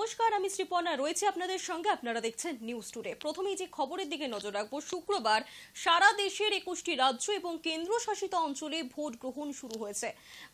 নমস্কার, আমি শ্রীপর্ণা রয়েছে আপনাদের সঙ্গে। আপনারা দেখছেন নিউজ টুডে। প্রথমেই যে খবরের দিকে নজর রাখবো, শুক্রবার সারা দেশের 21টি রাজ্য এবং কেন্দ্রশাসিত অঞ্চলে ভোট গ্রহণ শুরু হয়েছে।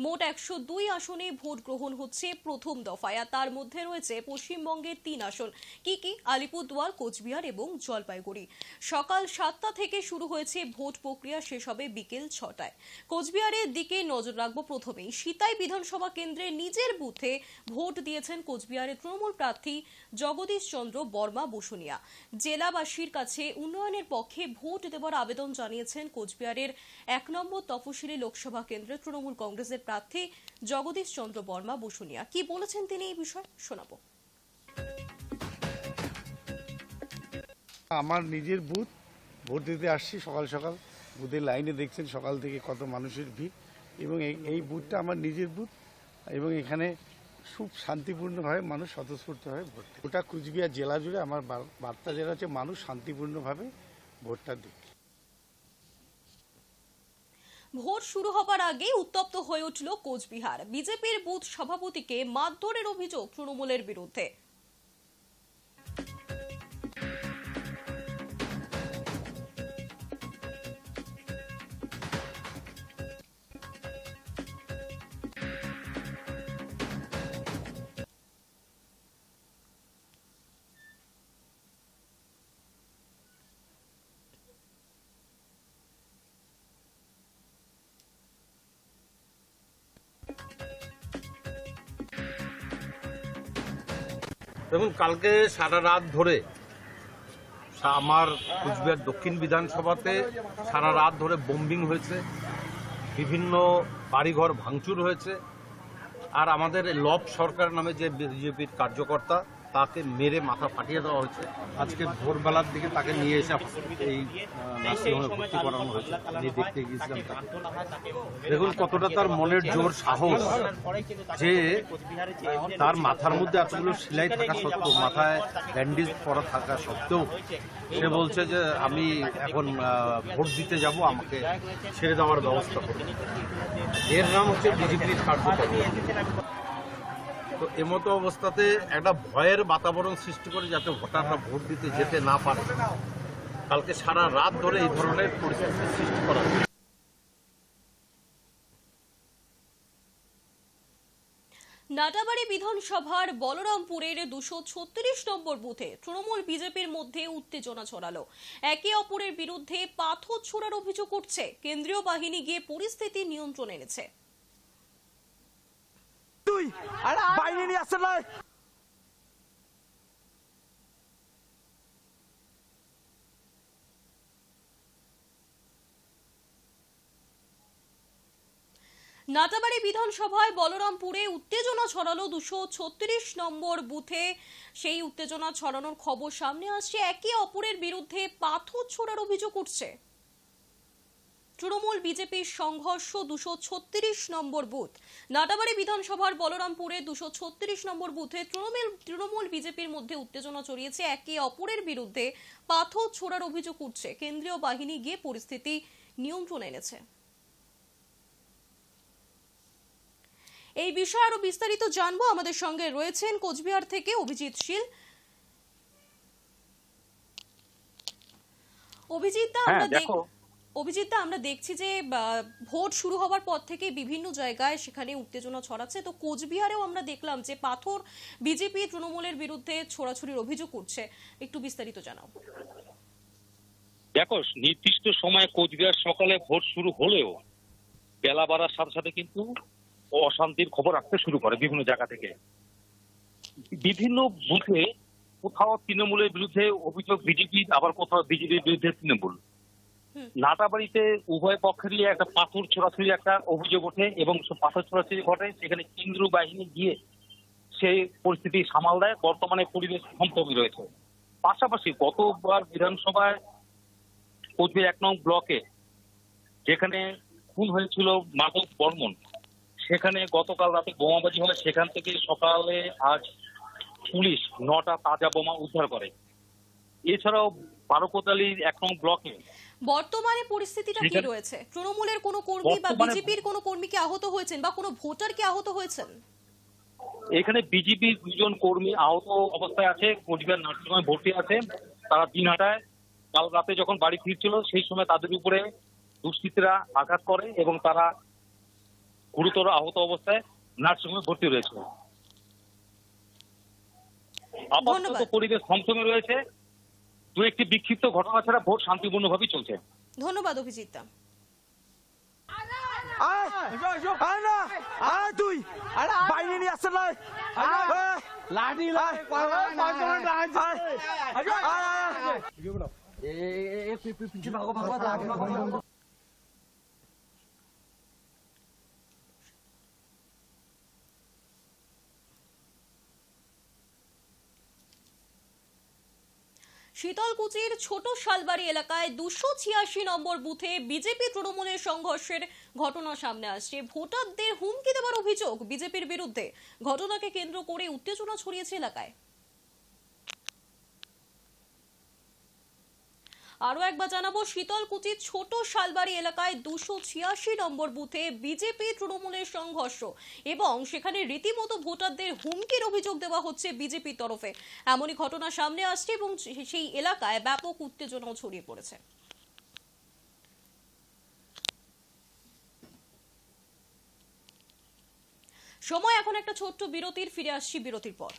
মোট 102 আসনে ভোট গ্রহণ হচ্ছে প্রথম দফায়, আর তার মধ্যে রয়েছে পশ্চিমবঙ্গের 3 আসন। কি আলিপুরদুয়ার, কোচবিহার এবং জলপাইগুড়ি। সকাল 7টা থেকে শুরু হয়েছে ভোট প্রক্রিয়া, শেষ হবে বিকেল 6টায়। কোচবিহারের দিকে নজর রাখবো। প্রথমেই সিতাই বিধানসভা কেন্দ্রে নিজের বুথে ভোট দিয়েছেন কোচবিহারের তৃণমূল প্রার্থী জগদীশ চন্দ্র বর্মা বসুনিয়া। জেলাবাসীর কাছে উন্নয়নের পক্ষে ভোট দেওয়ার আবেদন জানিয়েছেন কোচবিহারের 1 নম্বর তফসিলি লোকসভা কেন্দ্রের তৃণমূল কংগ্রেসের প্রার্থী জগদীশ চন্দ্র বর্মা বসুনিয়া। কি বলেছেন তিনি এই বিষয়ে শোনাবো। আমার নিজের বুথ, ভোট দিতে আসছি সকাল সকাল। বুথের লাইনে দেখছেন সকাল থেকে কত মানুষের ভিড়, এবং এই বুথটা আমার নিজের বুথ, এবং এখানে খুব শান্তিপূর্ণভাবে মানুষ স্বতঃস্ফূর্তভাবে ভোট দেয়। গোটা কুচবিহার জেলা জুড়ে আমার বার্তা যেটা হচ্ছে, মানুষ শান্তিপূর্ণভাবে ভোটটা দিক। ভোট শুরু হবার আগেই উত্তপ্ত হয়ে উঠল কোচবিহার। বিজেপির বুথ সভাপতিকে মারধরের অভিযোগ তৃণমূলের বিরুদ্ধে। দেখুন, কালকে সারা রাত ধরে আমার কুচবিহার দক্ষিণ বিধানসভাতে সারা রাত ধরে বোম্বিং হয়েছে, বিভিন্ন বাড়িঘর ভাঙচুর হয়েছে, আর আমাদের লব সরকার নামে যে বিজেপির কার্যকর্তা, তাকে মেরে মাথা ফাটিয়ে দেওয়া হয়েছে। আজকে ভোরবেলার দিকে তাকে নিয়ে এসে এই নার্সিংহোমে ভর্তি করানো হয়েছে। আমি দেখতে গিয়েছিলাম তাকে। দেখুন কতটা তার মনের জোর, সাহস, যে তার মাথার মধ্যে এতগুলো সেলাই থাকা সত্ত্বেও, মাথায় ব্যান্ডেজ পরা থাকা সত্ত্বেও সে বলছে যে আমি এখন ভোট দিতে যাব, আমাকে ছেড়ে দেওয়ার ব্যবস্থা করুন। এর নাম হচ্ছে বিজেপির কার্যকর্তা। তো এমতো অবস্থাতে একটা ভয়ের বাতাবরণ সৃষ্টি করে, যাতে ভোটাররা ভোট দিতে যেতে না পারে, কালকে সারা রাত ধরে এই ধরনের পরিস্থিতি সৃষ্টি করা হয়। নাটাবাড়ি বিধানসভার বলরামপুরের 236 নম্বর বুথে তৃণমূল বিজেপির মধ্যে উত্তেজনা ছড়ালো। একে অপরের বিরুদ্ধে পাথর ছোড়ার অভিযোগ উঠছে। কেন্দ্রীয় বাহিনী গিয়ে পরিস্থিতি নিয়ন্ত্রণে এনেছে। নাটাবাড়ি বিধানসভায় বলরামপুরে উত্তেজনা ছড়ালো 236 নম্বর বুথে। সেই উত্তেজনা ছড়ানোর খবর সামনে আসছে। একে অপরের বিরুদ্ধে পাথর ছোড়ার অভিযোগ উঠছে। তৃণমূল বিজেপির সংঘর্ষ 236 নম্বর বুথ। নাটাবাড়ি বিধানসভার বলরামপুরে 236 নম্বর বুথে তৃণমূল বিজেপির মধ্যে উত্তেজনা ছড়িয়েছে। একে অপরের বিরুদ্ধে পাথর ছোড়ার অভিযোগ উঠছে। কেন্দ্রীয় বাহিনী গিয়ে পরিস্থিতি নিয়ন্ত্রণে এনেছে। এই বিষয়ে আরো বিস্তারিত জানবো। আমাদের সঙ্গে রয়েছেন কোচবিহার থেকে অভিজিৎ শীল। অভিজিৎ, আমরা দেখছি যে ভোট শুরু হওয়ার পর থেকে বিভিন্ন জায়গায় সেখানে উত্তেজনা ছড়াচ্ছে। তো কোচবিহারেও আমরা দেখলাম যে পাথর বিজেপি তৃণমূলের বিরুদ্ধে ছোড়াছুড়ির অভিযোগ উঠছে। একটু বিস্তারিত জানাও। দেখো, নির্দিষ্ট সময়ে কোচবিহার সকালে ভোট শুরু হলেও বেলা বাড়ার সাথে সাথে কিন্তু অশান্তির খবর আসতে শুরু করে বিভিন্ন জায়গা থেকে। বিভিন্ন বুথে কোথাও তৃণমূলের বিরুদ্ধে অভিযোগ বিজেপি, আবার কোথাও বিজেপির বিরুদ্ধে তৃণমূল। নাটাবাড়িতে উভয় পক্ষেরই একটা পাথর ছোড়াছুড়ি একটা অভিযোগ ওঠে, এবং পাথর ছোড়াছুড়ি ঘটে। সেখানে কেন্দ্রীয় বাহিনী গিয়ে সেই পরিস্থিতি সামাল দেয়। বর্তমানে পরিবেশ থমথমে রয়েছে। পাশাপাশি গতবার বিধানসভায় কোচবিহার 1 নং ব্লকে যেখানে খুন হয়েছিল মাধব বর্মন, সেখানে গতকাল রাতে বোমাবাজি হয়। সেখান থেকে সকালে আজ পুলিশ 9টা তাজা বোমা উদ্ধার করে। এছাড়াও বারোকোটালির 1 নং ব্লকে বর্তমানে পরিস্থিতিটা কি রয়েছে? তৃণমূলের কোনো কর্মী বা বিজেপির কোনো কর্মী কি আহত হয়েছেন, বা কোনো ভোটার কি আহত হয়েছেন? এখানে বিজেপির 2 জন কর্মী আহত অবস্থায় আছে, কোচবিহার নার্সিংহোমে ভর্তি আছে। তারা দিনহাটায় কাল রাতে যখন বাড়ি ফিরছিল সেই সময় তাদের উপরে দুষ্কৃতীরা আঘাত করে এবং তারা গুরুতর আহত অবস্থায় নার্সিংহোমে ভর্তি রয়েছে। আপাতত পরিবেশ থমথমে রয়েছে। 2-1টি বিক্ষিপ্ত ঘটনা ছাড়া ভোট শান্তিপূর্ণভাবেই চলছে। ধন্যবাদ অভিজিৎ দা। তুই বাইরে নিয়ে আসছে নয় লাঠি শীতলকুচির ছোট শালবাড়ি এলাকায় 286 নম্বর বুথে বিজেপি তৃণমূলের সংঘর্ষের ঘটনা সামনে আসছে। ভোটারদের হুমকি দেওয়ার অভিযোগ বিজেপির বিরুদ্ধে। ঘটনাকে কেন্দ্র করে উত্তেজনা ছড়িয়েছে এলাকায়। আরো একবার জানাবো, শীতলকুচির ছোট শালবাড়ি এলাকায় 286 নম্বর বুথে বিজেপি তৃণমূলের সংঘর্ষ এবং সেখানে রীতিমতো ভোটারদের হুমকির অভিযোগ দেওয়া হচ্ছে বিজেপির তরফে। এমনই ঘটনা সামনে আসছে এবং সেই এলাকায় ব্যাপক উত্তেজনাও ছড়িয়ে পড়েছে। সময় এখন একটা ছোট্ট বিরতির, ফিরে আসছি বিরতির পর।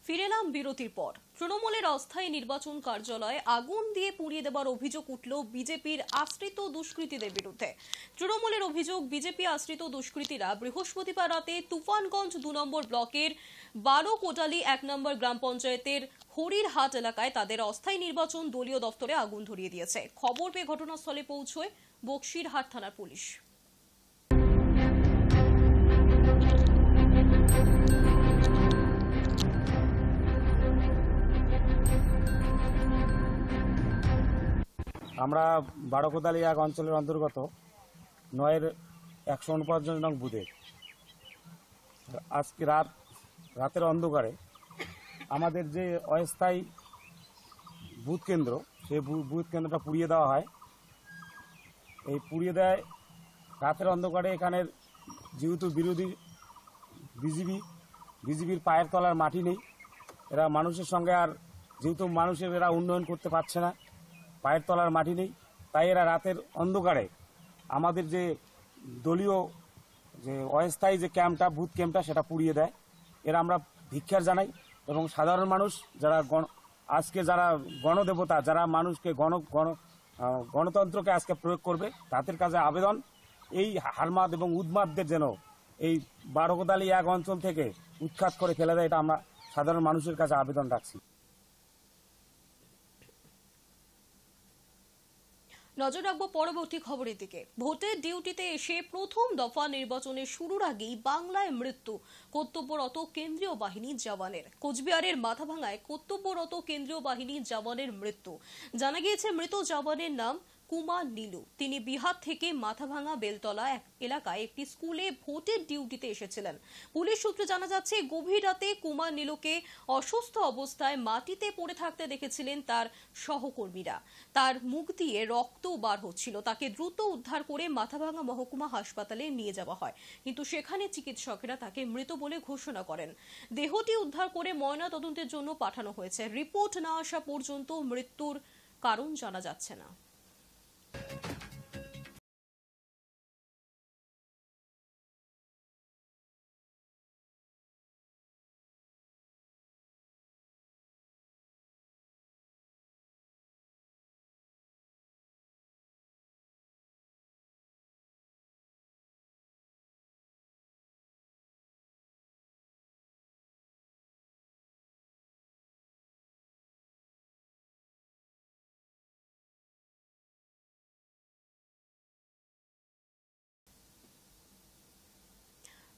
ফিরে এলাম বিরতির পর। তৃণমূলের অস্থায়ী নির্বাচন কার্যালয়ে আগুন দিয়ে পুড়িয়ে দেওয়ার অভিযোগ উঠল বিজেপির আশ্রিত দুষ্কৃতীদের বিরুদ্ধে। তৃণমূলের অভিযোগ, বিজেপি আশ্রিত দুষ্কৃতীরা বৃহস্পতিবার রাতে তুফানগঞ্জ 2 নম্বর ব্লকের 12 কোটালি 1 নম্বর গ্রাম পঞ্চায়েতের হরিরহাট এলাকায় তাদের অস্থায়ী নির্বাচন দলীয় দফতরে আগুন ধরিয়ে দিয়েছে। খবর পেয়ে ঘটনাস্থলে পৌঁছয় বক্সিরহাট থানার পুলিশ। আমরা 12 কোদালি 1 অঞ্চলের অন্তর্গত 9-এর 149 নং বুথে আজকে রাতের অন্ধকারে আমাদের যে অস্থায়ী বুথ কেন্দ্র, সেই বুথ কেন্দ্রটা পুড়িয়ে দেওয়া হয়। এই পুড়িয়ে দেয় রাতের অন্ধকারে। এখানের যেহেতু বিজেপির পায়ের তলার মাটি নেই, এরা মানুষের সঙ্গে আর যেহেতু মানুষের এরা উন্নয়ন করতে পারছে না, পায়ের তলার মাটি নেই, তাই এরা রাতের অন্ধকারে আমাদের যে দলীয় যে অস্থায়ী যে ক্যাম্পটা, বুথ ক্যাম্পটা, সেটা পুড়িয়ে দেয়। এরা আমরা ধিক্কার জানাই এবং সাধারণ মানুষ যারা আজকে যারা গণদেবতা, যারা মানুষকে গণতন্ত্রকে আজকে প্রয়োগ করবে, তাদের কাছে আবেদন এই হারমাদ এবং উদ্মাদদের যেন এই 12 কোদালি 1 অঞ্চল থেকে উৎখাত করে ফেলে দেয়, এটা আমরা সাধারণ মানুষের কাছে আবেদন রাখছি। নজর রাখবো পরবর্তী খবরের দিকে। ভোটের ডিউটিতে এসে প্রথম দফা নির্বাচনের শুরুর আগেই বাংলায় মৃত্যু কর্তব্যরত কেন্দ্রীয় বাহিনীর জওয়ানের। কোচবিহারের মাথাভাঙায় কর্তব্যরত কেন্দ্রীয় বাহিনীর জওয়ানের মৃত্যু। জানা গিয়েছে মৃত জওয়ানের নাম কুমার নীলু। তিনি বিহার থেকে মাথাভাঙা বেলতলা এলাকায় একটি স্কুলে ভোটের ডিউটিতে এসেছিলেন। পুলিশ সূত্রে জানা যাচ্ছে, গভীর রাতে কুমার নীলুকে অসুস্থ অবস্থায় মাটিতে পড়ে থাকতে দেখেছিলেন তার সহকর্মীরা। তার মুখ দিয়ে রক্ত বার হচ্ছিল। তাকে দ্রুত উদ্ধার করে মাথাভাঙা মহকুমা হাসপাতালে নিয়ে যাওয়া হয়, কিন্তু সেখানে চিকিৎসকেরা তাকে মৃত বলে ঘোষণা করেন। দেহটি উদ্ধার করে ময়নাতদন্তের জন্য পাঠানো হয়েছে। রিপোর্ট না আসা পর্যন্ত মৃত্যুর কারণ জানা যাচ্ছে না।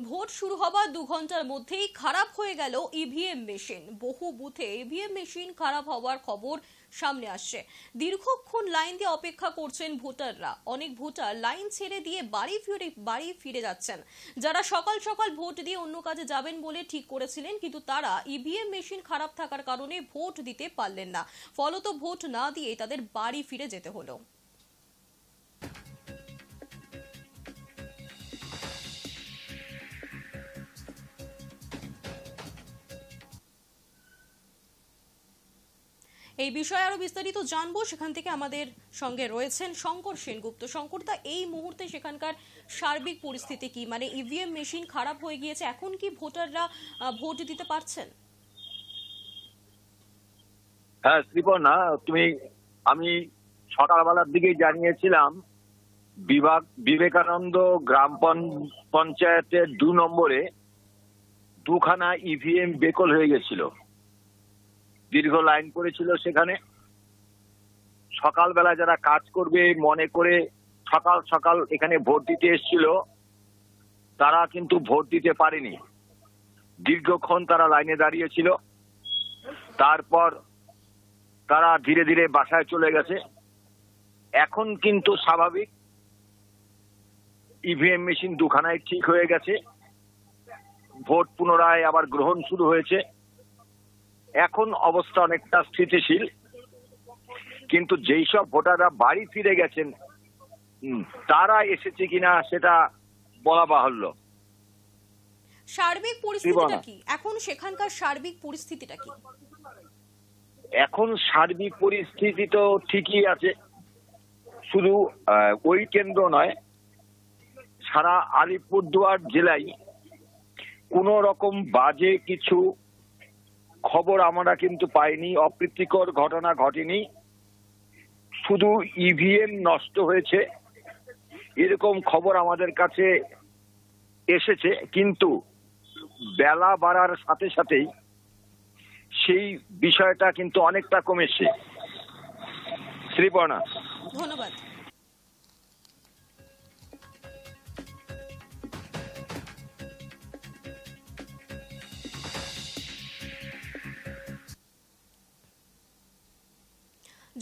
ভোট শুরু হবার 2 ঘন্টার মধ্যেই খারাপ হয়ে গেল ইভিএম মেশিন। বহু বুথে ইভিএম মেশিন খারাপ হওয়ার খবর সামনে আসছে। দীর্ঘক্ষণ লাইন দিয়ে অপেক্ষা করছেন ভোটাররা। অনেক ভোটার লাইন ছেড়ে দিয়ে বাড়ি ফিরে যাচ্ছেন। যারা সকাল সকাল ভোট দিয়ে অন্য কাজে যাবেন বলে ঠিক করেছিলেন, কিন্তু তারা ইভিএম মেশিন খারাপ থাকার কারণে ভোট দিতে পারলেন না। ফলত ভোট না দিয়ে তাদের বাড়ি ফিরে যেতে হলো। এই বিষয়ে আরো বিস্তারিত জানবো। সেখান থেকে আমাদের সঙ্গে রয়েছেন শঙ্কর সেনগুপ্ত। শঙ্করদা, এই মুহূর্তে সেখানকার সার্বিক পরিস্থিতি কি? মানে ইভিএম মেশিন খারাপ হয়ে গিয়েছে, এখন কি ভোটাররা ভোট দিতে পারছেন? হ্যাঁ শ্রীপর্ণা, আমি সকালবেলার দিকে জানিয়েছিলাম বিবেকানন্দ গ্রাম পঞ্চায়েতের 2 নম্বরে 2খানা ইভিএম বেকল হয়ে গেছিল, দীর্ঘ লাইন পড়েছিল সেখানে। সকালবেলা যারা কাজ করবে মনে করে সকাল সকাল এখানে ভোট দিতে এসেছিল, তারা কিন্তু ভোট দিতে পারেনি। দীর্ঘক্ষণ তারা লাইনে দাঁড়িয়েছিল, তারপর তারা ধীরে ধীরে বাসায় চলে গেছে। এখন কিন্তু স্বাভাবিক, ইভিএম মেশিন 2খানায় ঠিক হয়ে গেছে, ভোট পুনরায় আবার গ্রহণ শুরু হয়েছে। এখন অবস্থা অনেকটা স্থিতিশীল, কিন্তু যেই সব ভোটাররা বাড়ি ফিরে গেছেন তারা এসেছে কিনা সেটা বলা বাহুল্য। সার্বিক পরিস্থিতিটা কি এখন? সেখানকার সার্বিক পরিস্থিতিটা কি এখন? সার্বিক পরিস্থিতি তো ঠিকই আছে, শুধু ওই কেন্দ্র নয়, সারা আলিপুরদুয়ার জেলায় কোন রকম বাজে কিছু খবর আমরা কিন্তু পাইনি, অপ্রীতিকর ঘটনা ঘটেনি। শুধু ইভিএম নষ্ট হয়েছে এরকম খবর আমাদের কাছে এসেছে, কিন্তু বেলা বাড়ার সাথে সাথেই সেই বিষয়টা কিন্তু অনেকটা কমেছে। শ্রীপর্ণা, ধন্যবাদ।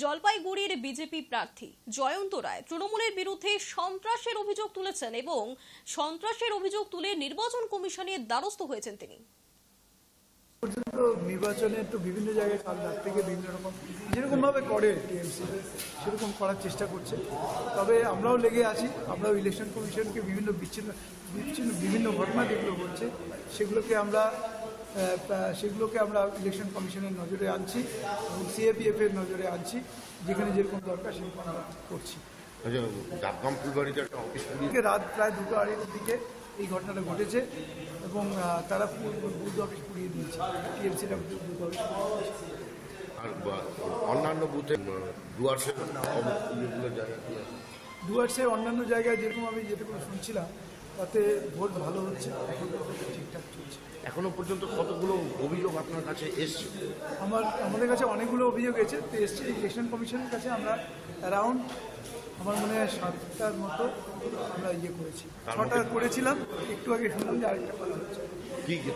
জলপাইগুড়ির বিজেপি প্রার্থী জয়ন্ত রায় তৃণমূলের বিরুদ্ধে সন্ত্রাসের অভিযোগ তুলেছেন এবং সন্ত্রাসের অভিযোগ তুলে নির্বাচন কমিশনের দ্বারস্থ হয়েছেন তিনি। নির্বাচনে তো বিভিন্ন জায়গায় কাল রাত থেকে বিভিন্ন রকম যেরকমভাবে করে টিএমসি সেরকম করার চেষ্টা করছে। তবে আমরাও লেগে আছি, আমরাও ইলেকশন কমিশনকে বিভিন্ন ঘটনা যেগুলো হচ্ছে সেগুলোকে আমরা ইলেকশন কমিশনের নজরে আনছি এবং সিএপিএফ এর নজরে আনছি, যেখানে যেরকম দরকার সেরকম আমরা করছি। রাত প্রায় 2:30 দিকে এই ঘটনাটা ঘটেছে এবং তারা বুথ অফিস পুড়িয়ে দিয়েছে, টিএমসিটা বুথ অফিস। আর অন্যান্য বুথে ডুয়ার্সের অন্যান্য জায়গায় যেরকম আমি যেটুকু শুনছিলাম তাতে ভোট ভালো হচ্ছে, এখন ঠিকঠাক চলছে। এখনো পর্যন্ত কতগুলো অভিযোগ আপনার কাছে এসছে? আমাদের কাছে অনেকগুলো অভিযোগ এসছে। ইলেকশন কমিশনের কাছে আমরা অ্যারাউন্ড আমার মনে হয় 7টার মতো আমরা করেছি, 6টা করেছিলাম, একটু আগে শুনলাম যে আরেকটা করা হচ্ছে।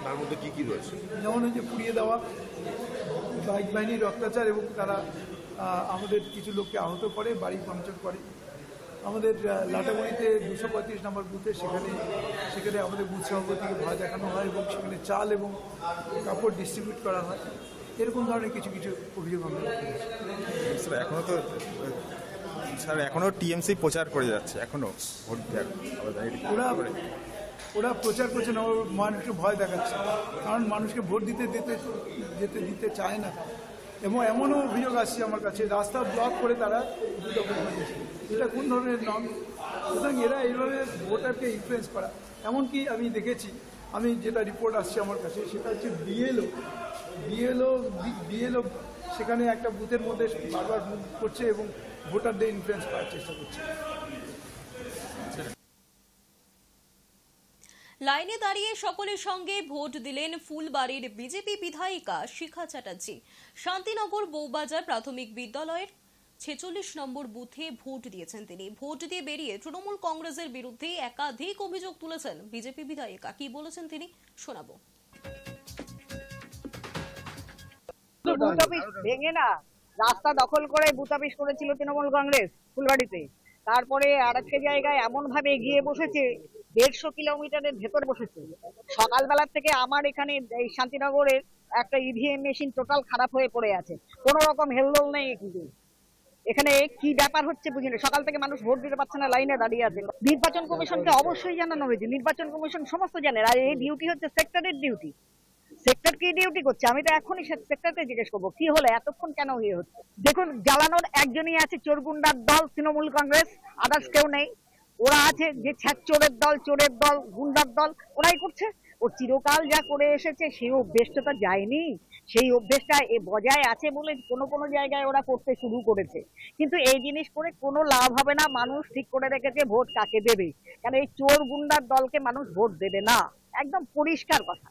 তার মধ্যে কি কি রয়েছে? যেমন ওই যে পুড়িয়ে দেওয়া, বাইক বাহিনীর অত্যাচার এবং তারা আমাদের কিছু লোককে আহত করে, বাড়ি ভাঙচুর করে। আমাদের লাটাগুড়িতে 235 নম্বর বুথে সেখানে আমাদের বুথ সভাপতিকে ভয় দেখানো হয় এবং সেখানে চাল এবং কাপড় ডিস্ট্রিবিউট করা হয়। এরকম ধরনের কিছু অভিযোগ আমরা এখনো টিএমসি প্রচার করে যাচ্ছে, এখনো ওরা প্রচার করছে না, মানুষকে ভয় দেখাচ্ছে, কারণ মানুষকে ভোট দিতে চায় না। এবং এমনও অভিযোগ আসছে আমার কাছে, রাস্তা ব্লক করে তারা এটা কোন ধরনের নন। সুতরাং এরা এইভাবে ভোটারকে ইনফ্লুয়েন্স করা, এমনকি আমি দেখেছি, আমি যেটা রিপোর্ট আসছে আমার কাছে সেটা হচ্ছে বিএলও সেখানে একটা বুথের মধ্যে বারবার মুভ করছে এবং ভোটারদের ইনফ্লুয়েন্স করার চেষ্টা করছে। লাইনে দাঁড়িয়ে সকলের সঙ্গে ভোট দিলেন ফুলবাড়ির বিজেপি বিধায়িকা শিখা চ্যাটার্জি। শান্তিনগর বৌবাজার প্রাথমিক বিদ্যালয়ের 46 নম্বর বুথে ভোট দিয়েছেন তিনি। ভোট দিয়ে বেরিয়ে তৃণমূল কংগ্রেসের বিরুদ্ধে একাধিক অভিযোগ তুলেছেন বিজেপি বিধায়িকা। কি বলেছেন তিনি শোনাবো। ভেঙে না রাস্তা দখল করে বুথ অফিস করেছিল তৃণমূল কংগ্রেস ফুলবাড়িতে। তারপরে আরেকটা জায়গায় এমন ভাবে এগিয়ে বসেছে, 150 কিলোমিটারের ভেতর বসেছে। সকালবেলা থেকে আমার এখানে এই শান্তিনগরের একটা ইভিএম মেশিন টোটাল খারাপ হয়ে পড়ে আছে, কোনো রকম হেলদোল নেই। কিন্তু এখানে কি ব্যাপার হচ্ছে বুঝি না, সকাল থেকে মানুষ ভোট দিতে পারছে না, লাইনে দাঁড়িয়ে আছে। নির্বাচন কমিশনকে অবশ্যই জানানো হয়েছে, নির্বাচন কমিশন সমস্ত জানে। আর এই ডিউটি হচ্ছে সেক্টরের ডিউটি। সেক্টর কি ডিউটি করছে? আমি তো এখনই সেক্টরকে জিজ্ঞেস করবো কি হলো, এতক্ষণ কেন ইয়ে হচ্ছে। দেখুন, জ্বালানোর একজনই আছে, চোরগুন্ডার দল তৃণমূল কংগ্রেস, আদার্স কেউ নেই। ওরা আছে যে চোরের দল, গুন্ডার দল, ওরাই করছে। ও চিরকাল যা করে এসেছে সেই অভ্যেসটা তো যায়নি, সেই অভ্যেসটা বজায় আছে বলে কোনো কোনো জায়গায় ওরা করতে শুরু করেছে। কিন্তু এই জিনিস করে কোনো লাভ হবে না। মানুষ ঠিক করে রেখেছে ভোট কাকে দেবে, কারণ এই চোর গুন্ডার দলকে মানুষ ভোট দেবে না, একদম পরিষ্কার কথা।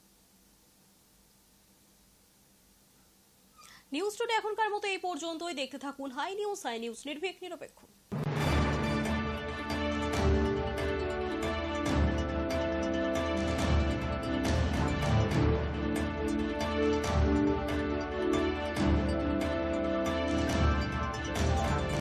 নিউজ টুডে এখনকার মতো এই পর্যন্তই। দেখতে থাকুন হাই নিউজ নির্ভীক নিরপেক্ষ।